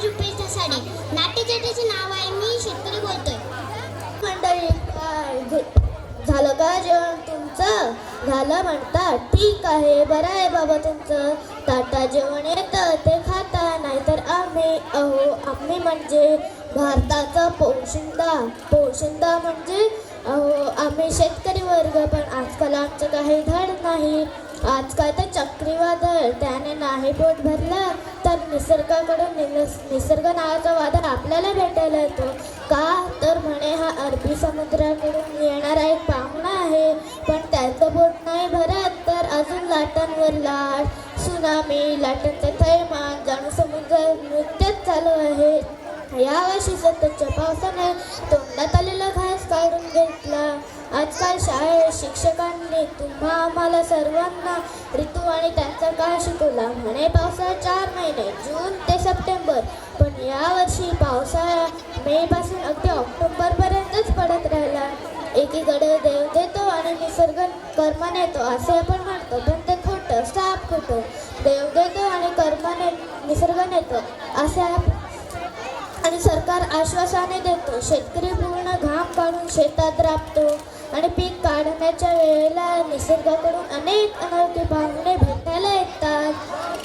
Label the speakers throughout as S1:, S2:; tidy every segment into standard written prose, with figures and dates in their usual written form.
S1: रुपये साडी नाट्यचेटीचे नाव आहे. मी शेतकरी बोलतोय.
S2: मंडळी, काय झालं का जेवण तुमचं? झालं म्हणता? ठीक आहे, बरं आहे बाबा तुमचं. ताटा जेवण येतं ते खाता, नाहीतर आम्ही म्हणजे भारताचा पोशिंदा. पोशिंदा म्हणजे आम्ही शेतकरी वर्ग. पण आजकाल आमचं काही धड नाही. आजकाल तर चक्रीवादळ, त्याने नाही पोट भरलं तर निसर्गाकडून निसर्ग नावाचा वादळ आपल्याला भेटायला येतो. का तर म्हणे हा अरबी समुद्राकडून येणारा एक पाहुणा आहे. पण त्याचं पोट नाही भरत तर अजून लाटांवर लाट, सुनामी, लाटांचा थैमान, जणू समुद्र नृत्यच चालू आहे. यावर्षी सततच्या पावसाने तोंडात आलेला घास काढून घेतला. आजकाल शाळेत शिक्षकांनी आम्हाला सर्वांना ऋतू आणि त्यांचा काळ शिकवला. म्हणे पावसाळा 4 महिने, जून ते सप्टेंबर. पण यावर्षी पावसाळा मे पासून अगदी ऑक्टोबरपर्यंतच पडत राहिला. एकीकडे देव देतो आणि निसर्ग कर्माने येतो असे आपण म्हणतो, पण ते खोटं, साप खोटं. देव देतो आणि कर्माने निसर्ग नेतो असे आणि सरकार आश्वासाने देतो. शेतकरी पूर्ण घाम काढून शेतात राबतो आणि पीक काढण्याच्या वेळेला निसर्गाकडून अनेक अनोळखी पाहुणे भेटायला येतात.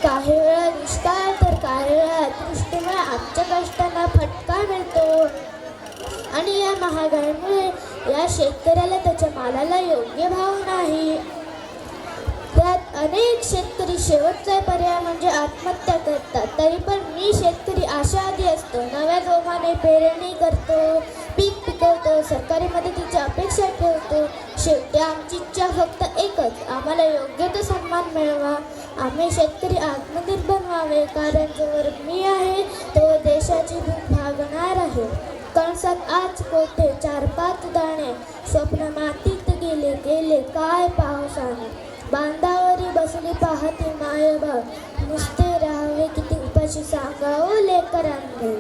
S2: काही वेळा दुष्काळ तर काही वेळा अतिवृष्टीमुळे आमच्या कष्टांना फटका मिळतो. आणि या महागाईमुळे या शेतकऱ्याला त्याच्या मालाला योग्य भाव नाही. त्यात अनेक शेतकरी शेवटचा पर्याय म्हणजे आत्महत्या करतात. तरी पण मी शेतकरी आशावादी असतो. नव्या जोमाने पेरणी करतो, पीक पिकवतो, सरकारी मदतीची अपेक्षा ठेवतो. शेवटी आमची इच्छा फक्त एकच, आम्हाला योग्य तो सन्मान मिळावा. आम्ही शेतकरी आत्मनिर्भर व्हावे, कारण जोवर मी आहे तो देशाची भूक भागणार आहे. कणसात आज कोठे 4-5 दाणे, स्वप्न मातीत गेले गेले काय पावसाने. बांधावरी बसली पाहती मायबाप, नुसते राहावे किती उपाशी सांगावं लेकरांनी.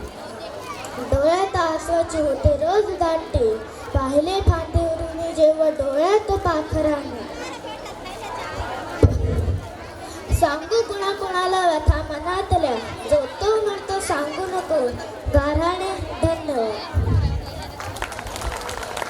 S2: डोळ्यात आसवाचे होते रोज दाटे, पाहिले फांदीवरून जेव्हा डोळ्यात पाखराने. सांगू कुणाला व्यथा मनातल्या, जो तो म्हणतो सांगू नको. गाऱ्हाणे. धन्यवाद.